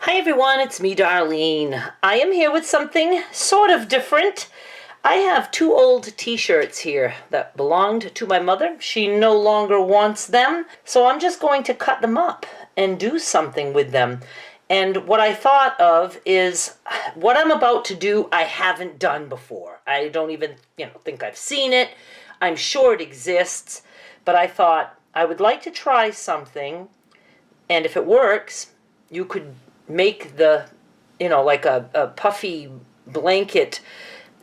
Hi everyone, it's me, Darlene. I am here with something sort of different. I have two old t-shirts here that belonged to my mother. She no longer wants them, so I'm just going to cut them up and do something with them. And what I thought of is what I'm about to do I haven't done before. I don't even, think I've seen it. I'm sure it exists, but I thought I would like to try something, and if it works, you could make the, like a puffy blanket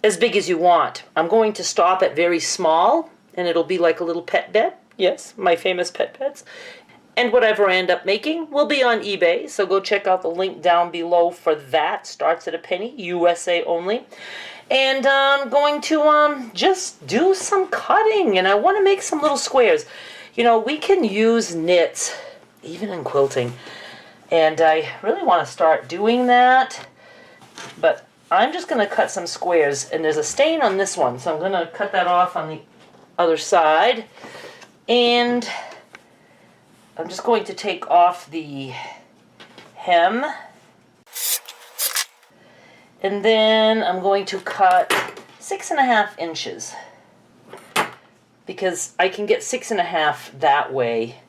as big as you want. I'm going to stop it very small, and it'll be like a little pet bed. Yes, my famous pet beds. And whatever I end up making will be on eBay, so go check out the link down below for that. Starts at a penny, USA only. And I'm going to just do some cutting, and I want to make some little squares. We can use knits, even in quilting. And I really want to start doing that, but I'm just going to cut some squares, and there's a stain on this one, so I'm going to cut that off on the other side, and I'm just going to take off the hem, and then I'm going to cut 6.5 inches, because I can get 6.5 that way.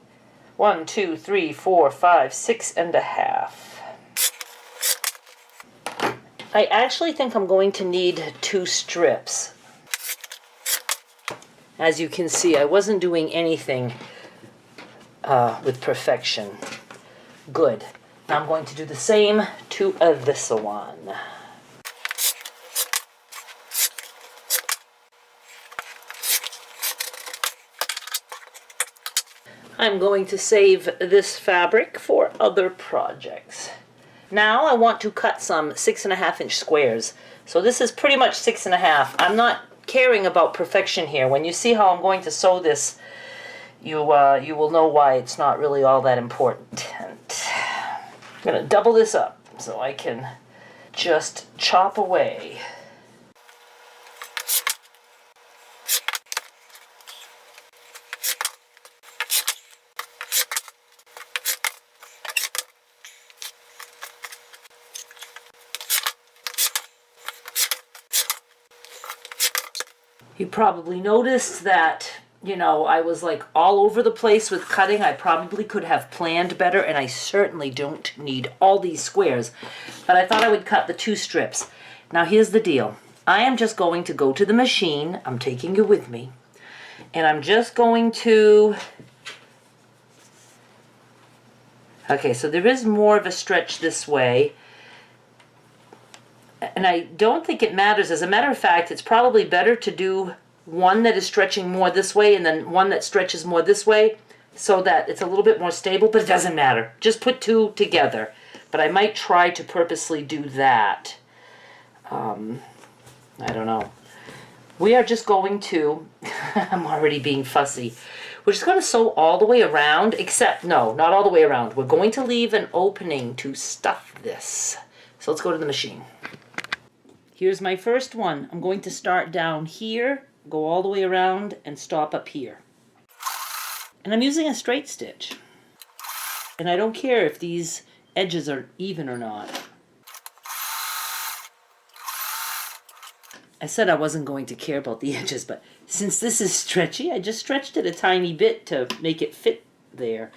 1, 2, 3, 4, 5, 6.5. I actually think I'm going to need 2 strips. As you can see, I wasn't doing anything with perfection. Good. Now I'm going to do the same to this one. I'm going to save this fabric for other projects. Now I want to cut some 6.5 inch squares. So this is pretty much 6.5. I'm not caring about perfection here. When you see how I'm going to sew this, you will know why it's not really all that important. And I'm going to double this up so I can just chop away. You probably noticed that, I was like all over the place with cutting. I probably could have planned better, and I certainly don't need all these squares. But I thought I would cut the 2 strips. Now here's the deal. I am just going to go to the machine. I'm taking you with me. And I'm just going to... Okay, so there is more of a stretch this way. And I don't think it matters. As a matter of fact, it's probably better to do one that is stretching more this way and then one that stretches more this way so that it's a little bit more stable, but it doesn't matter. Just put 2 together. But I might try to purposely do that. I don't know. We are just going to, I'm already being fussy. We're just going to sew all the way around, except, no, not all the way around. We're going to leave an opening to stuff this. So let's go to the machine. Here's my first one. I'm going to start down here, go all the way around, and stop up here. And I'm using a straight stitch. And I don't care if these edges are even or not. I said I wasn't going to care about the edges, but since this is stretchy, I just stretched it a tiny bit to make it fit there.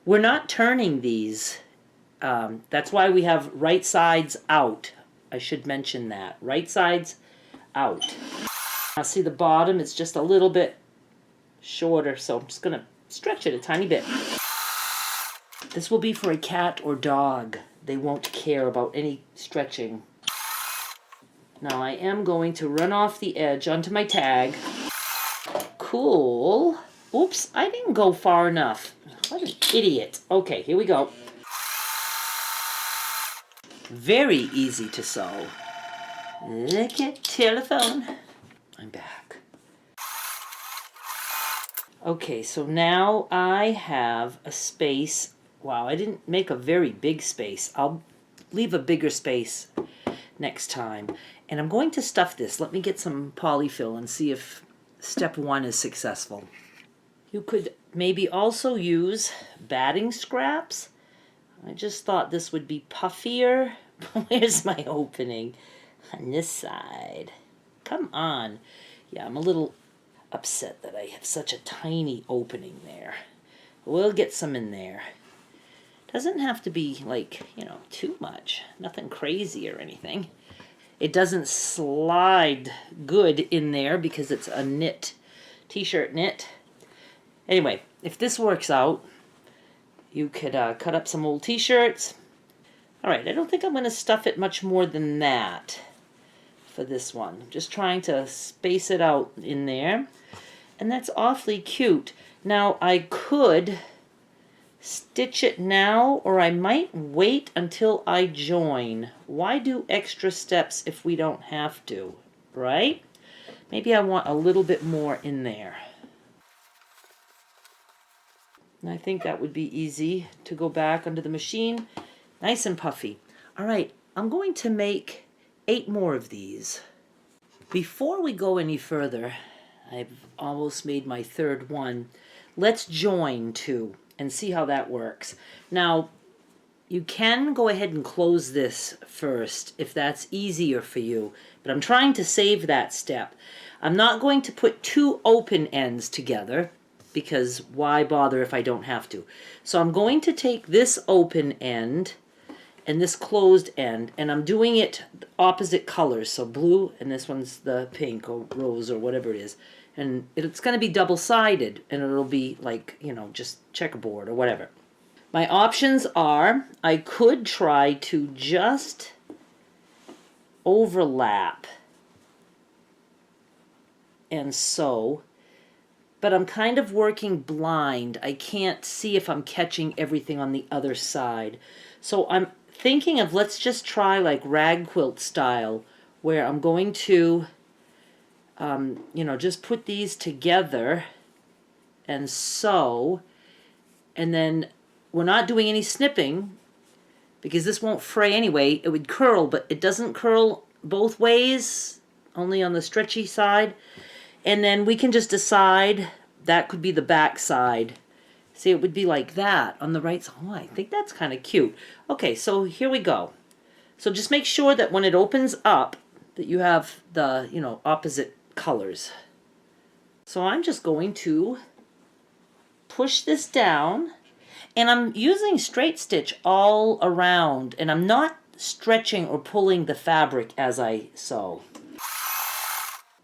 We're not turning these. That's why we have right sides out. I should mention that. Right sides out. Now see the bottom is just a little bit shorter, so I'm just going to stretch it a tiny bit. This will be for a cat or dog. They won't care about any stretching. Now I am going to run off the edge onto my tag. Cool. Oops, I didn't go far enough. What an idiot. Okay, here we go. Very easy to sew. Look at telephone. I'm back. Okay, so now I have a space. Wow, I didn't make a very big space. I'll leave a bigger space next time. And I'm going to stuff this. Let me get some polyfill and see if step 1 is successful. You could maybe also use batting scraps. I just thought this would be puffier. Where's my opening? On this side. Come on. Yeah, I'm a little upset that I have such a tiny opening there. We'll get some in there. Doesn't have to be like, you know, too much. Nothing crazy or anything. It doesn't slide good in there because it's a knit, t-shirt knit. Anyway, if this works out, you could cut up some old t-shirts. All right, I don't think I'm going to stuff it much more than that for this one. I'm just trying to space it out in there. And that's awfully cute. Now, I could stitch it now, or I might wait until I join. Why do extra steps if we don't have to, right? Maybe I want a little bit more in there. And I think that would be easy to go back under the machine. Nice and puffy. All right, I'm going to make 8 more of these. Before we go any further, I've almost made my 3rd one. Let's join 2 and see how that works. Now, you can go ahead and close this first if that's easier for you, but I'm trying to save that step. I'm not going to put 2 open ends together because why bother if I don't have to? So I'm going to take this open end and this closed end, and I'm doing it opposite colors, so blue, and this one's the pink or rose or whatever it is. And it's going to be double-sided, and it'll be like, you know, just checkerboard or whatever. My options are, I could try to just overlap and sew, but I'm kind of working blind. I can't see if I'm catching everything on the other side. So I'm thinking of, let's just try like rag quilt style, where I'm going to you know, just put these together and sew, and then we're not doing any snipping because this won't fray anyway. It would curl, but it doesn't curl both ways, only on the stretchy side. And then we can just decide that could be the back side. See, it would be like that on the right side. Oh, I think that's kind of cute. Okay, so here we go. So just make sure that when it opens up that you have the, you know, opposite colors. So I'm just going to push this down, and I'm using straight stitch all around, and I'm not stretching or pulling the fabric as I sew.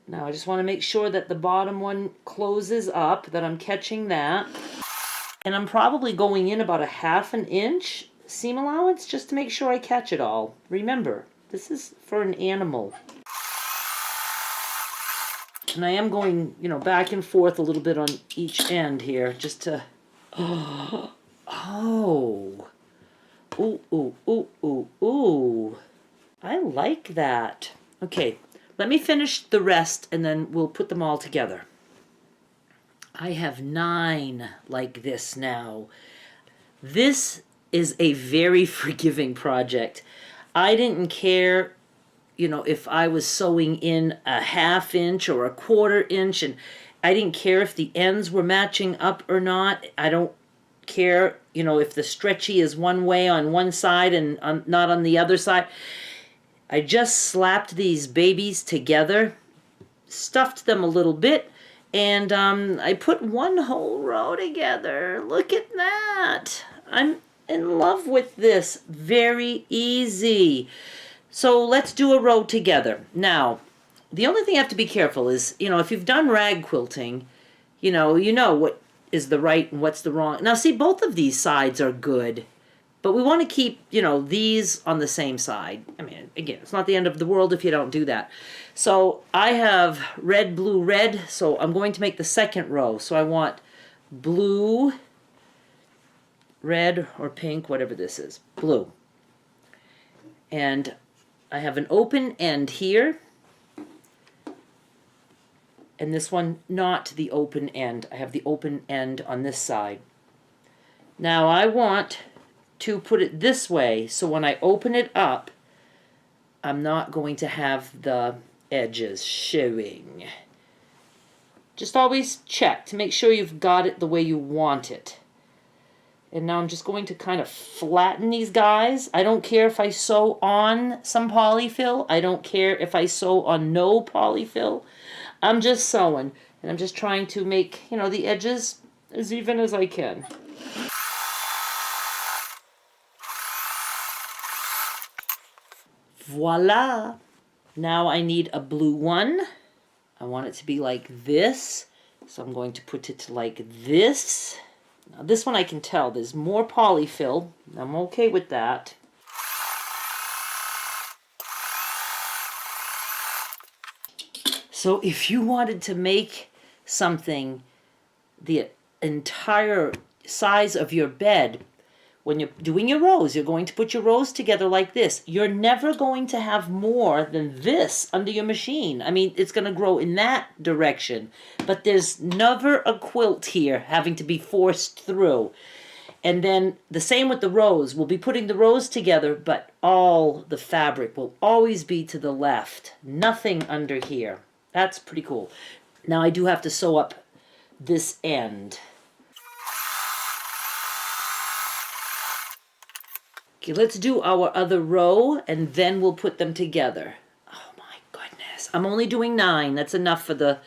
Now I just want to make sure that the bottom one closes up, that I'm catching that. And I'm probably going in about a 1/2 inch seam allowance just to make sure I catch it all. Remember, this is for an animal. And I am going, you know, back and forth a little bit on each end here, just to... Oh! Ooh, ooh, ooh, ooh, ooh. I like that. Okay, let me finish the rest, and then we'll put them all together. I have 9 like this now. This is a very forgiving project. I didn't care, you know, if I was sewing in a 1/2 inch or a 1/4 inch, and I didn't care if the ends were matching up or not. I don't care, you know, if the stretchy is one way on one side and not on the other side. I just slapped these babies together, stuffed them a little bit, and I put one whole row together. Look at that. I'm in love with this. Very easy. So let's do a row together. Now, the only thing you have to be careful is, you know, if you've done rag quilting, you know what is the right and what's the wrong. Now, see, both of these sides are good, but we want to keep, you know, these on the same side. I mean, again, it's not the end of the world if you don't do that. So I have red, blue, red, so I'm going to make the second row. So I want blue, red, or pink, whatever this is, blue. And I have an open end here, and this one not the open end. I have the open end on this side. Now I want to put it this way, so when I open it up, I'm not going to have the edges showing. Just always check to make sure you've got it the way you want it. And now I'm just going to kind of flatten these guys. I don't care if I sew on some polyfill. I don't care if I sew on no polyfill. I'm just sewing. And I'm just trying to make, you know, the edges as even as I can. Voila! Now I need a blue one. I want it to be like this. So I'm going to put it like this. Now this one I can tell there's more polyfill. I'm okay with that. So if you wanted to make something the entire size of your bed, when you're doing your rows, you're going to put your rows together like this. You're never going to have more than this under your machine. I mean, it's going to grow in that direction. But there's never a quilt here having to be forced through. And then the same with the rows. We'll be putting the rows together, but all the fabric will always be to the left. Nothing under here. That's pretty cool. Now I do have to sew up this end. Okay, let's do our other row, and then we'll put them together. Oh my goodness. I'm only doing 9. That's enough for the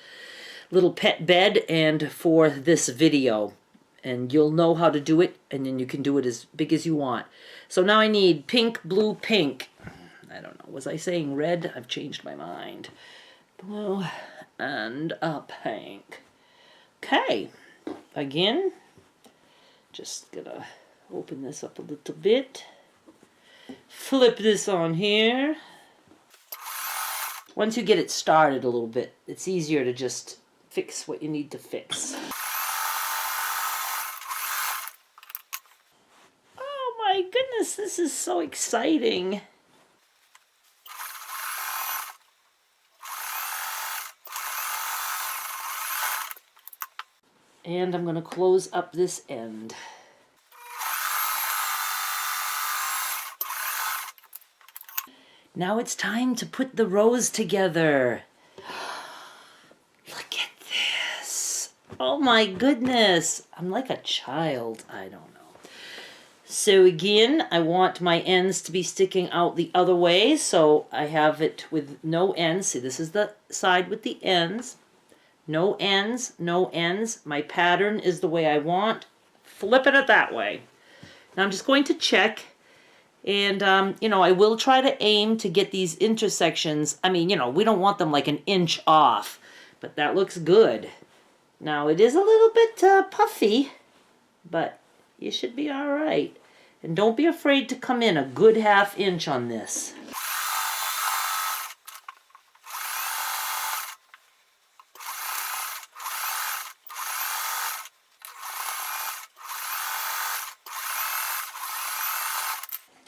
little pet bed and for this video. And you'll know how to do it, and then you can do it as big as you want. So now I need pink, blue, pink. I don't know. Was I saying red? I've changed my mind. Blue and a pink. Okay. Again, just gonna open this up a little bit. Flip this on here. Once you get it started a little bit, it's easier to just fix what you need to fix. Oh my goodness, this is so exciting. And I'm going to close up this end. Now it's time to put the rows together. Look at this. Oh my goodness. I'm like a child. I don't know. So again, I want my ends to be sticking out the other way. So I have it with no ends. See, this is the side with the ends. No ends, no ends. My pattern is the way I want. Flipping it that way. Now I'm just going to check. And, you know, I will try to aim to get these intersections. I mean, you know, we don't want them like an inch off. But that looks good. Now, it is a little bit puffy. But you should be all right. And don't be afraid to come in a good ½ inch on this.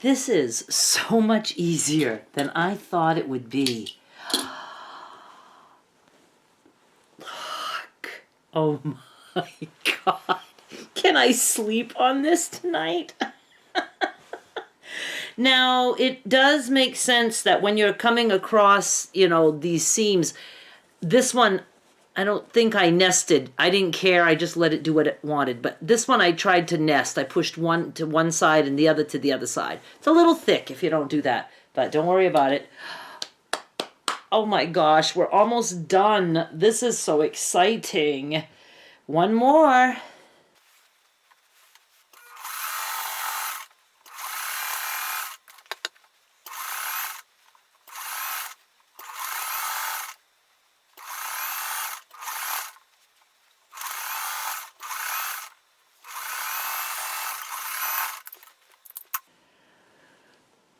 This is so much easier than I thought it would be. Look. Oh my God. Can I sleep on this tonight? Now, it does make sense that when you're coming across, you know, these seams, this one, I don't think I nested. I didn't care. I just let it do what it wanted. But this one I tried to nest. I pushed one to one side and the other to the other side. It's a little thick if you don't do that. But don't worry about it. Oh my gosh, we're almost done. This is so exciting. One more.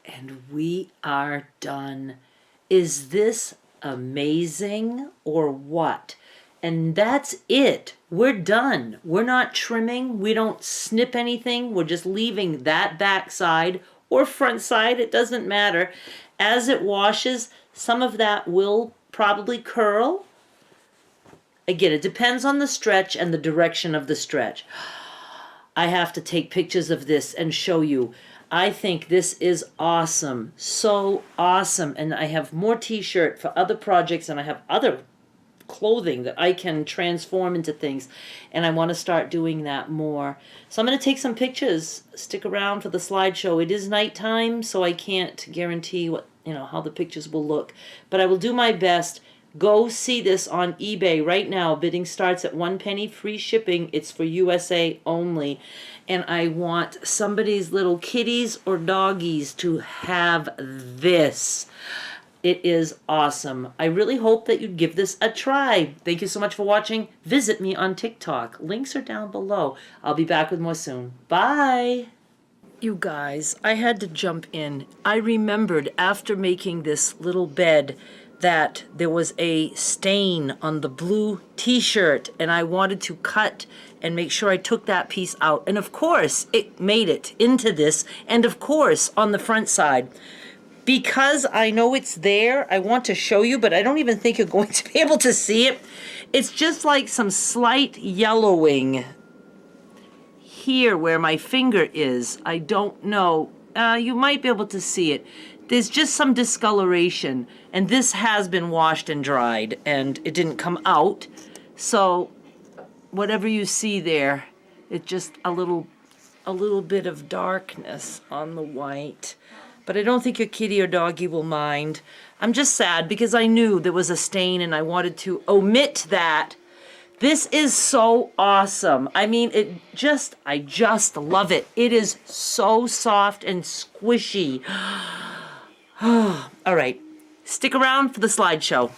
And we are done. Is this amazing or what? And that's it. We're done. We're not trimming. We don't snip anything. We're just leaving that back side or front side. It doesn't matter. As it washes, some of that will probably curl. Again, it depends on the stretch and the direction of the stretch. I have to take pictures of this and show you. I think this is awesome. So awesome. And I have more t-shirt for other projects, and I have other clothing that I can transform into things. And I want to start doing that more. So I'm going to take some pictures. Stick around for the slideshow. It is nighttime, so I can't guarantee what, how the pictures will look. But I will do my best. Go see this on eBay right now. Bidding starts at 1 penny, free shipping. It's for USA only. And I want somebody's little kitties or doggies to have this. It is awesome. I really hope that you'd give this a try. Thank you so much for watching. Visit me on TikTok. Links are down below. I'll be back with more soon. Bye. You guys, I had to jump in. I remembered after making this little bed that there was a stain on the blue t-shirt, and I wanted to cut and make sure I took that piece out. And of course, it made it into this, and of course, on the front side. Because I know it's there, I want to show you, but I don't even think you're going to be able to see it. It's just like some slight yellowing here where my finger is. I don't know. You might be able to see it. There's just some discoloration, and this has been washed and dried, and it didn't come out. So whatever you see there, it's just a little bit of darkness on the white. But I don't think your kitty or doggy will mind. I'm just sad because I knew there was a stain and I wanted to omit that. This is so awesome. I mean, I just love it. It is so soft and squishy. All right, stick around for the slideshow.